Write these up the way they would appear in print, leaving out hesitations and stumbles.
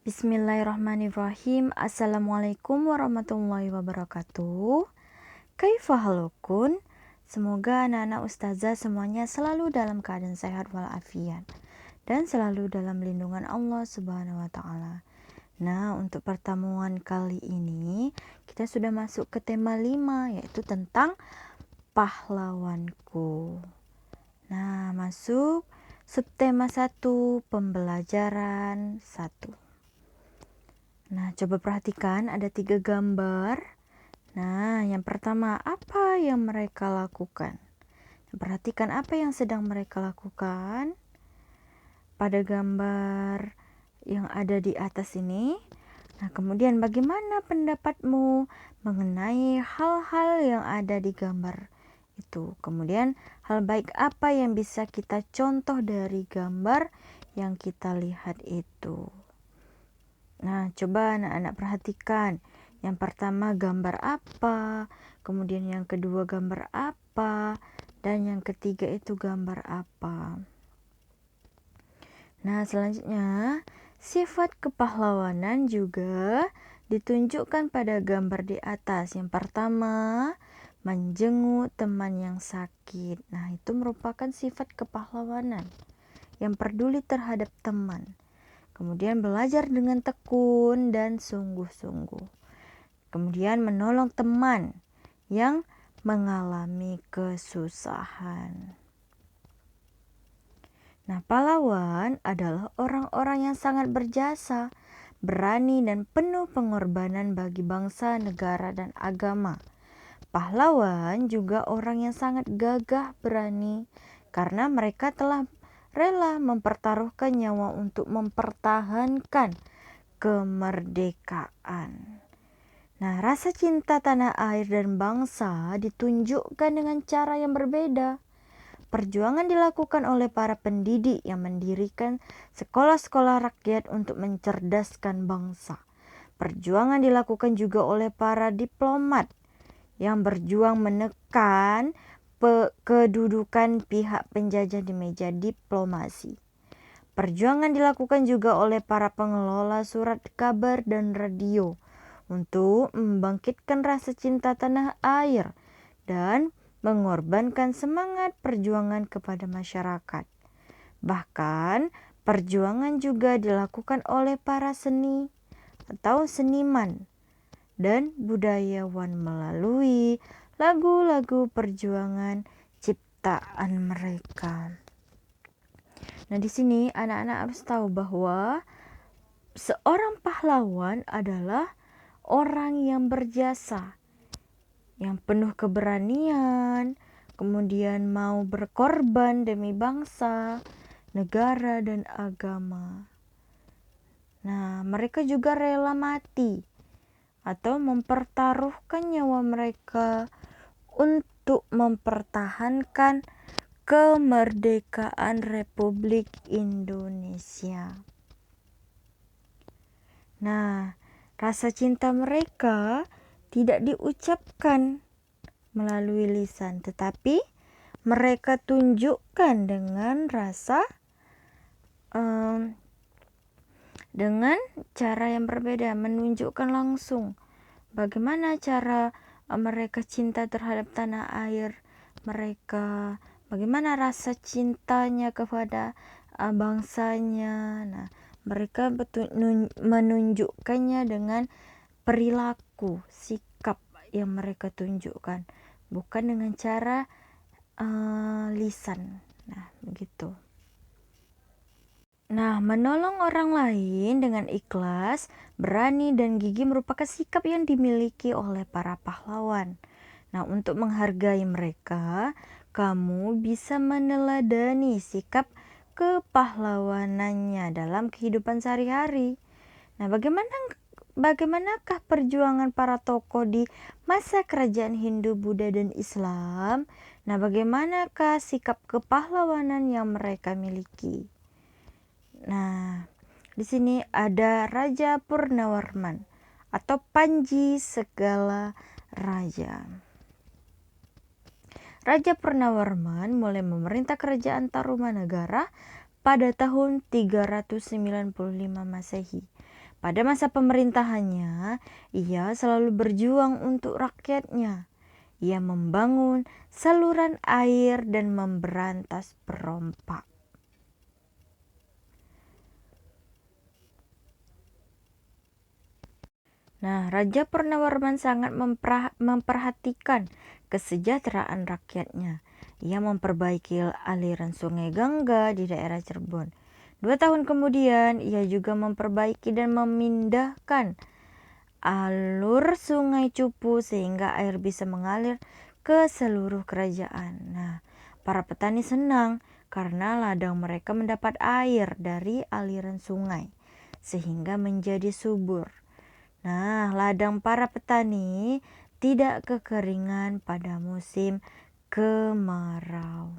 Bismillahirrahmanirrahim. Assalamualaikum warahmatullahi wabarakatuh. Kaifa halukun? Semoga anak-anak ustazah semuanya selalu dalam keadaan sehat walafiat dan selalu dalam lindungan Allah Subhanahu wa taala. Nah, untuk pertemuan kali ini kita sudah masuk ke tema 5, yaitu tentang pahlawanku. Nah, masuk subtema 1, pembelajaran 1. Nah, coba perhatikan ada 3 gambar. Nah, yang pertama, apa yang mereka lakukan? Perhatikan apa yang sedang mereka lakukan pada gambar yang ada di atas ini. Nah, kemudian bagaimana pendapatmu mengenai hal-hal yang ada di gambar itu? Kemudian, hal baik apa yang bisa kita contoh dari gambar yang kita lihat itu? Nah, coba anak-anak perhatikan. Yang pertama gambar apa, kemudian yang kedua gambar apa, dan yang ketiga itu gambar apa. Nah, selanjutnya sifat kepahlawanan juga ditunjukkan pada gambar di atas. Yang pertama, menjenguk teman yang sakit. Nah, itu merupakan sifat kepahlawanan yang peduli terhadap teman. Kemudian belajar dengan tekun dan sungguh-sungguh. Kemudian menolong teman yang mengalami kesusahan. Nah, pahlawan adalah orang-orang yang sangat berjasa, berani dan penuh pengorbanan bagi bangsa, negara, dan agama. Pahlawan juga orang yang sangat gagah berani karena mereka telah rela mempertaruhkan nyawa untuk mempertahankan kemerdekaan. Nah, rasa cinta tanah air dan bangsa ditunjukkan dengan cara yang berbeda. Perjuangan dilakukan oleh para pendidik yang mendirikan sekolah-sekolah rakyat untuk mencerdaskan bangsa. Perjuangan dilakukan juga oleh para diplomat yang berjuang menekan kedudukan pihak penjajah di meja diplomasi. Perjuangan dilakukan juga oleh para pengelola surat kabar dan radio untuk membangkitkan rasa cinta tanah air dan mengorbankan semangat perjuangan kepada masyarakat. Bahkan, perjuangan juga dilakukan oleh para seni atau seniman dan budayawan melalui lagu-lagu perjuangan ciptaan mereka. Nah, di sini anak-anak harus tahu bahwa seorang pahlawan adalah orang yang berjasa, yang penuh keberanian, kemudian mau berkorban demi bangsa, negara, dan agama. Nah, mereka juga rela mati atau mempertaruhkan nyawa mereka untuk mempertahankan kemerdekaan Republik Indonesia. Nah, rasa cinta mereka tidak diucapkan melalui lisan, tetapi mereka tunjukkan dengan dengan cara yang berbeda, menunjukkan langsung bagaimana cara mereka cinta terhadap tanah air mereka, bagaimana rasa cintanya kepada bangsanya. Nah, mereka menunjukkannya dengan perilaku, sikap yang mereka tunjukkan, bukan dengan cara lisan. Nah, begitu. Nah, menolong orang lain dengan ikhlas, berani, dan gigih merupakan sikap yang dimiliki oleh para pahlawan. Nah, untuk menghargai mereka, kamu bisa meneladani sikap kepahlawanannya dalam kehidupan sehari-hari. Nah, bagaimanakah perjuangan para tokoh di masa kerajaan Hindu, Buddha, dan Islam? Nah, bagaimanakah sikap kepahlawanan yang mereka miliki? Nah, di sini ada Raja Purnawarman atau Panji segala raja. Raja Purnawarman mulai memerintah kerajaan Tarumanagara pada tahun 395 Masehi. Pada masa pemerintahannya, ia selalu berjuang untuk rakyatnya. Ia membangun saluran air dan memberantas perompak. Nah, Raja Purnawarman sangat memperhatikan kesejahteraan rakyatnya. Ia memperbaiki aliran sungai Gangga di daerah Cirebon. 2 tahun kemudian, ia juga memperbaiki dan memindahkan alur sungai Cupu sehingga air bisa mengalir ke seluruh kerajaan. Nah, para petani senang karena ladang mereka mendapat air dari aliran sungai sehingga menjadi subur. Nah, ladang para petani tidak kekeringan pada musim kemarau.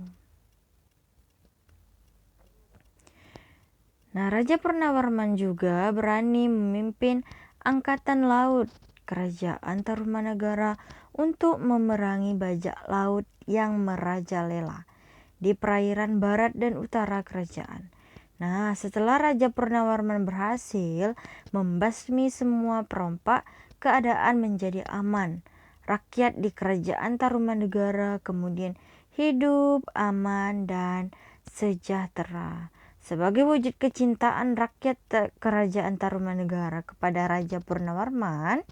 Nah, Raja Purnawarman juga berani memimpin angkatan laut kerajaan Tarumanagara untuk memerangi bajak laut yang merajalela di perairan barat dan utara kerajaan. Nah, setelah Raja Purnawarman berhasil membasmi semua perompak, keadaan menjadi aman. Rakyat di kerajaan Tarumanegara kemudian hidup aman dan sejahtera. Sebagai wujud kecintaan rakyat kerajaan Tarumanegara kepada Raja Purnawarman,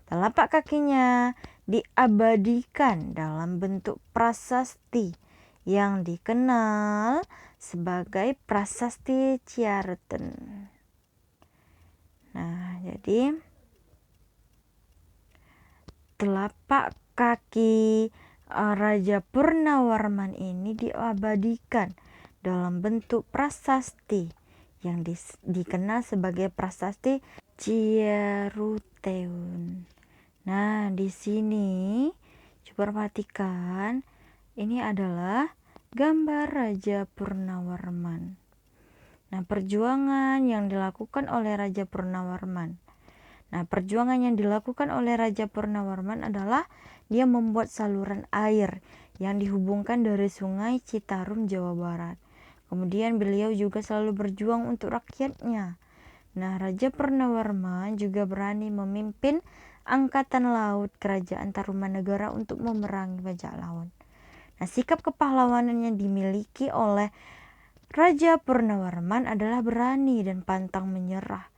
telapak kakinya diabadikan dalam bentuk prasasti yang dikenal sebagai Prasasti Ciaruten. Nah, jadi telapak kaki Raja Purnawarman ini diabadikan dalam bentuk prasasti yang dikenal sebagai Prasasti Ciaruteun. Nah, di sini coba perhatikan, ini adalah gambar Raja Purnawarman. Nah, perjuangan yang dilakukan oleh Raja Purnawarman. Nah, perjuangan yang dilakukan oleh Raja Purnawarman adalah dia membuat saluran air yang dihubungkan dari Sungai Citarum, Jawa Barat. Kemudian beliau juga selalu berjuang untuk rakyatnya. Nah, Raja Purnawarman juga berani memimpin angkatan laut kerajaan Tarumanegara untuk memerangi bajak laut. Nah, sikap kepahlawanan yang dimiliki oleh Raja Purnawarman adalah berani dan pantang menyerah,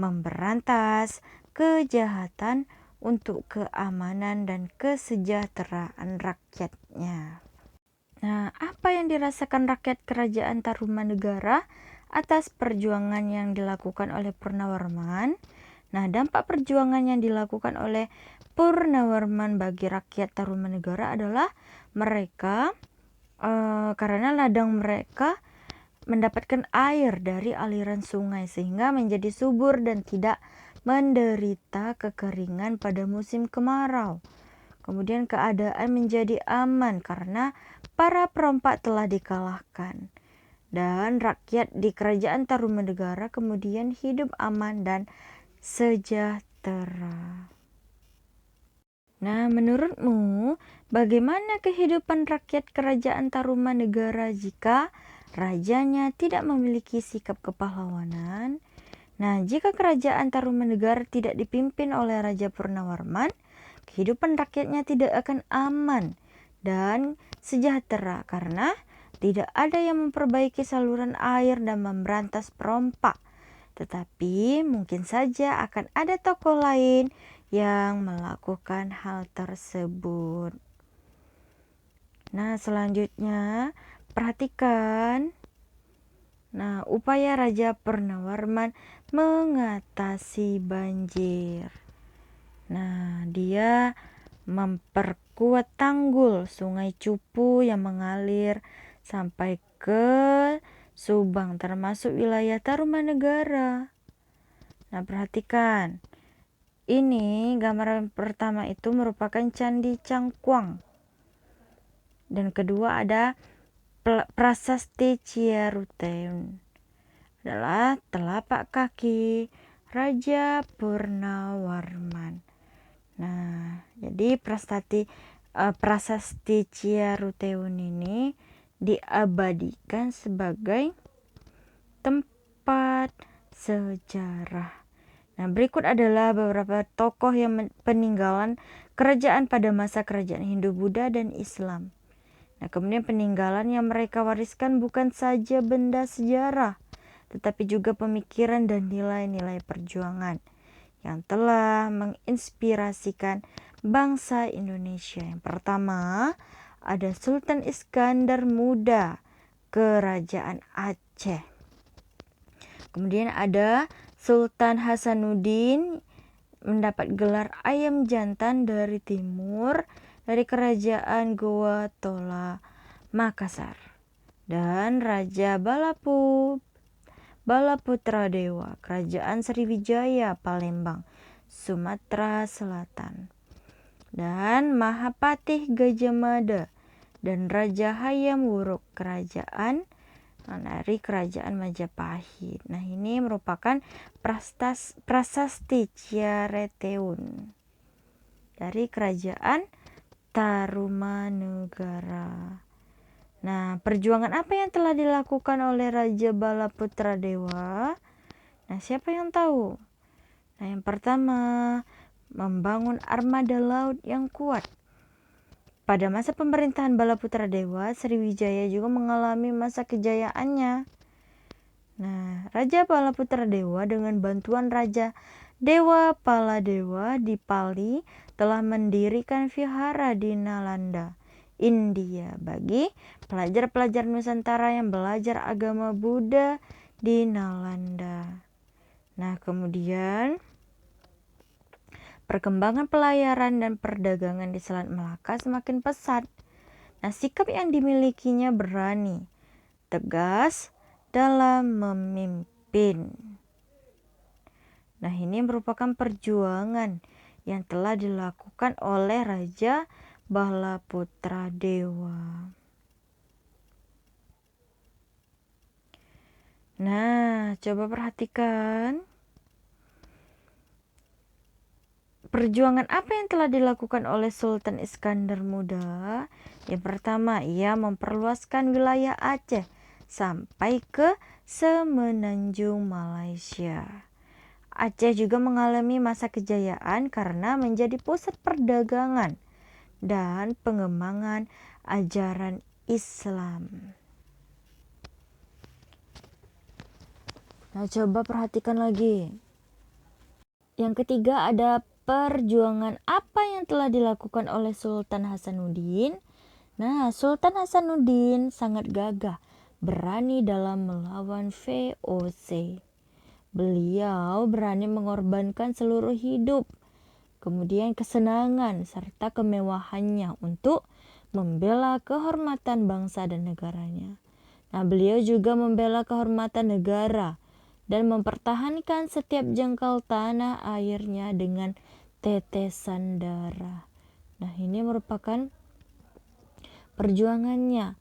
memberantas kejahatan untuk keamanan dan kesejahteraan rakyatnya. Nah, apa yang dirasakan rakyat kerajaan Tarumanegara atas perjuangan yang dilakukan oleh Purnawarman? Nah, dampak perjuangan yang dilakukan oleh Purnawarman bagi rakyat Tarumanegara adalah mereka karena ladang mereka mendapatkan air dari aliran sungai sehingga menjadi subur dan tidak menderita kekeringan pada musim kemarau. Kemudian keadaan menjadi aman karena para perompak telah dikalahkan. Dan rakyat di kerajaan Tarumanegara kemudian hidup aman dan sejahtera. Nah, menurutmu bagaimana kehidupan rakyat kerajaan Tarumanegara jika rajanya tidak memiliki sikap kepahlawanan? Nah, jika kerajaan Tarumanegara tidak dipimpin oleh Raja Purnawarman, kehidupan rakyatnya tidak akan aman dan sejahtera karena tidak ada yang memperbaiki saluran air dan memberantas perompak. Tetapi mungkin saja akan ada tokoh lain yang melakukan hal tersebut. Nah, selanjutnya perhatikan. Nah, upaya Raja Purnawarman mengatasi banjir. Nah, dia memperkuat tanggul Sungai Cupu yang mengalir sampai ke Subang termasuk wilayah Tarumanegara. Nah, perhatikan. Ini gambaran pertama itu merupakan Candi Cangkuang. Dan kedua ada Prasasti Ciaruteun. Adalah telapak kaki Raja Purnawarman. Nah, jadi Prasasti Ciaruteun ini diabadikan sebagai tempat sejarah. Nah, Nah, berikut adalah beberapa tokoh yang peninggalan kerajaan pada masa kerajaan Hindu, Buddha, dan Islam. Nah, kemudian peninggalan yang mereka wariskan bukan saja benda sejarah, tetapi juga pemikiran dan nilai-nilai perjuangan yang telah menginspirasikan bangsa Indonesia. Yang pertama, ada Sultan Iskandar Muda, Kerajaan Aceh. Kemudian ada Sultan Hasanuddin, mendapat gelar ayam jantan dari timur, dari Kerajaan Goa Tola, Makassar. Dan Raja Balaputra Dewa, Kerajaan Sriwijaya, Palembang, Sumatera Selatan. Dan Mahapatih Gajah Mada dan Raja Hayam Wuruk, Kerajaan Majapahit. Nah, ini merupakan prasasti Ciareteun dari Kerajaan Tarumanegara. Nah, perjuangan apa yang telah dilakukan oleh Raja Balaputra Dewa? Nah, siapa yang tahu? Nah, yang pertama, membangun armada laut yang kuat. Pada masa pemerintahan Balaputra Dewa, Sriwijaya juga mengalami masa kejayaannya. Nah, Raja Balaputra Dewa dengan bantuan Raja Dewa Paladewa di Pali telah mendirikan vihara di Nalanda, India, bagi pelajar-pelajar Nusantara yang belajar agama Buddha di Nalanda. Nah, kemudian perkembangan pelayaran dan perdagangan di Selat Melaka semakin pesat. Nah, sikap yang dimilikinya berani, tegas dalam memimpin. Nah, ini merupakan perjuangan yang telah dilakukan oleh Raja Balaputra Dewa. Nah, coba perhatikan. Perjuangan apa yang telah dilakukan oleh Sultan Iskandar Muda? Yang pertama, ia memperluaskan wilayah Aceh sampai ke semenanjung Malaysia. Aceh juga mengalami masa kejayaan karena menjadi pusat perdagangan dan pengembangan ajaran Islam. Nah, coba perhatikan lagi. Yang ketiga, ada perjuangan apa yang telah dilakukan oleh Sultan Hasanuddin? Nah, Sultan Hasanuddin sangat gagah, berani dalam melawan VOC. Beliau berani mengorbankan seluruh hidup, kemudian kesenangan serta kemewahannya untuk membela kehormatan bangsa dan negaranya. Nah, beliau juga membela kehormatan negara dan mempertahankan setiap jengkal tanah airnya dengan tetesan darah. Nah, ini merupakan perjuangannya.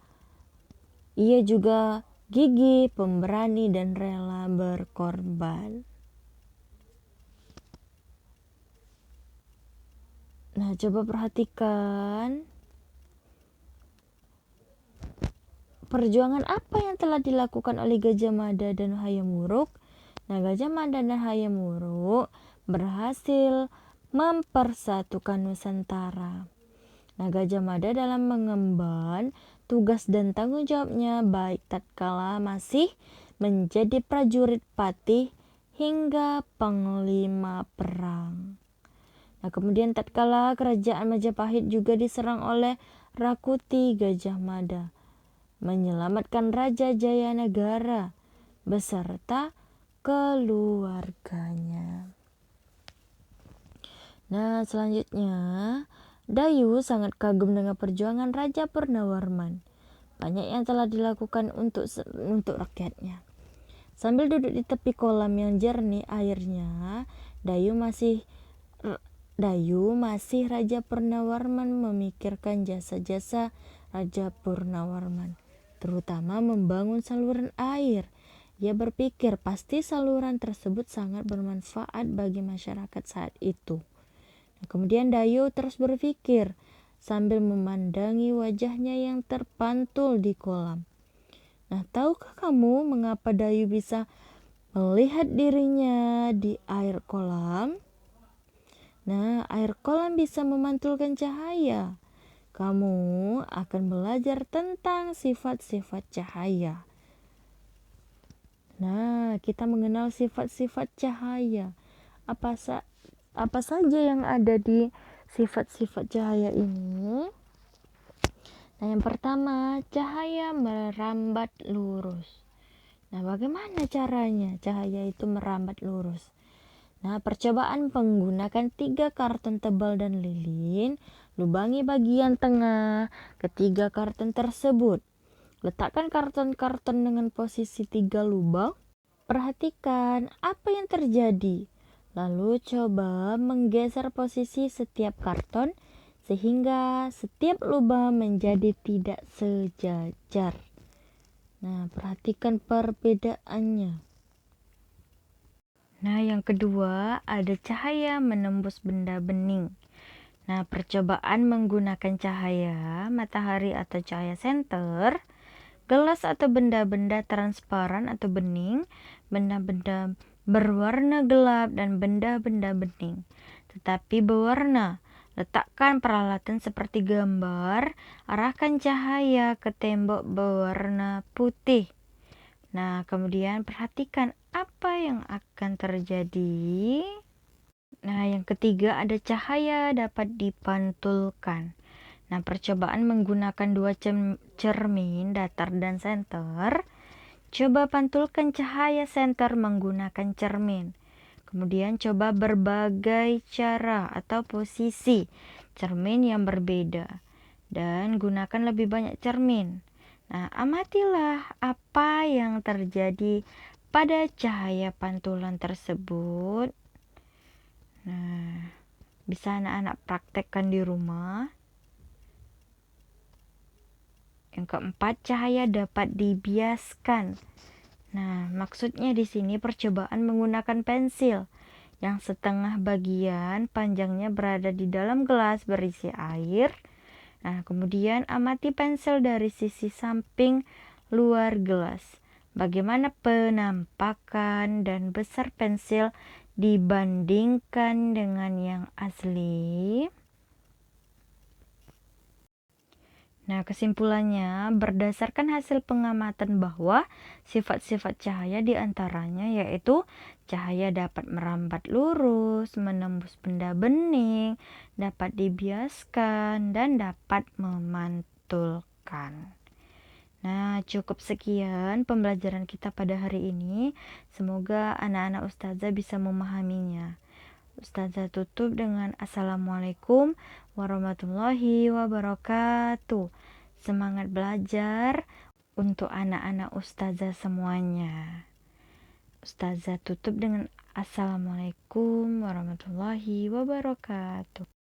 Ia juga gigih, pemberani, dan rela berkorban. Nah, coba perhatikan perjuangan apa yang telah dilakukan oleh Gajah Mada dan Hayam Wuruk. Nah, Gajah Mada dan Hayam Wuruk berhasil mempersatukan Nusantara. Nah, Gajah Mada dalam mengemban tugas dan tanggung jawabnya baik tatkala masih menjadi prajurit patih hingga panglima perang. Nah, kemudian tatkala kerajaan Majapahit juga diserang oleh Rakuti, Gajah Mada menyelamatkan Raja Jayanagara beserta keluarganya. Nah, selanjutnya, Dayu sangat kagum dengan perjuangan Raja Purnawarman. Banyak yang telah dilakukan untuk rakyatnya. Sambil duduk di tepi kolam yang jernih airnya, Dayu masih Raja Purnawarman memikirkan jasa-jasa Raja Purnawarman, terutama membangun saluran air. Ia berpikir pasti saluran tersebut sangat bermanfaat bagi masyarakat saat itu. Nah, kemudian Dayu terus berpikir sambil memandangi wajahnya yang terpantul di kolam. Nah, tahukah kamu mengapa Dayu bisa melihat dirinya di air kolam. Nah, air kolam bisa memantulkan cahaya. Kamu akan belajar tentang sifat-sifat cahaya. Nah, kita mengenal sifat-sifat cahaya. Apa saja yang ada di sifat-sifat cahaya ini? Nah, yang pertama, cahaya merambat lurus. Nah, bagaimana caranya cahaya itu merambat lurus? Nah, percobaan menggunakan 3 karton tebal dan lilin, lubangi bagian tengah ketiga karton tersebut. Letakkan karton-karton dengan posisi 3 lubang. Perhatikan apa yang terjadi. Lalu coba menggeser posisi setiap karton sehingga setiap lubang menjadi tidak sejajar. Nah, perhatikan perbedaannya. Nah, yang kedua ada cahaya menembus benda bening. Nah, percobaan menggunakan cahaya matahari atau cahaya senter, gelas atau benda-benda transparan atau bening, benda-benda berwarna gelap dan benda-benda bening, tetapi berwarna. Letakkan peralatan seperti gambar, arahkan cahaya ke tembok berwarna putih. Nah, kemudian perhatikan apa yang akan terjadi. Nah, yang ketiga ada cahaya dapat dipantulkan. Nah, percobaan menggunakan 2 cermin datar dan senter. Coba pantulkan cahaya senter menggunakan cermin. Kemudian coba berbagai cara atau posisi cermin yang berbeda. Dan gunakan lebih banyak cermin. Nah, amatilah apa yang terjadi pada cahaya pantulan tersebut. Nah, bisa anak-anak praktekkan di rumah. Yang keempat, cahaya dapat dibiaskan. Nah, maksudnya di sini percobaan menggunakan pensil yang setengah bagian panjangnya berada di dalam gelas berisi air. Nah, kemudian amati pensil dari sisi samping luar gelas. Bagaimana penampakan dan besar pensil dibandingkan dengan yang asli? Nah, kesimpulannya berdasarkan hasil pengamatan bahwa sifat-sifat cahaya diantaranya yaitu cahaya dapat merambat lurus, menembus benda bening, dapat dibiaskan, dan dapat memantulkan. Nah, cukup sekian pembelajaran kita pada hari ini. Semoga anak-anak ustazah bisa memahaminya. Ustazah tutup dengan Assalamualaikum warahmatullahi wabarakatuh. Semangat belajar untuk anak-anak ustazah semuanya. Ustazah tutup dengan Assalamualaikum warahmatullahi wabarakatuh.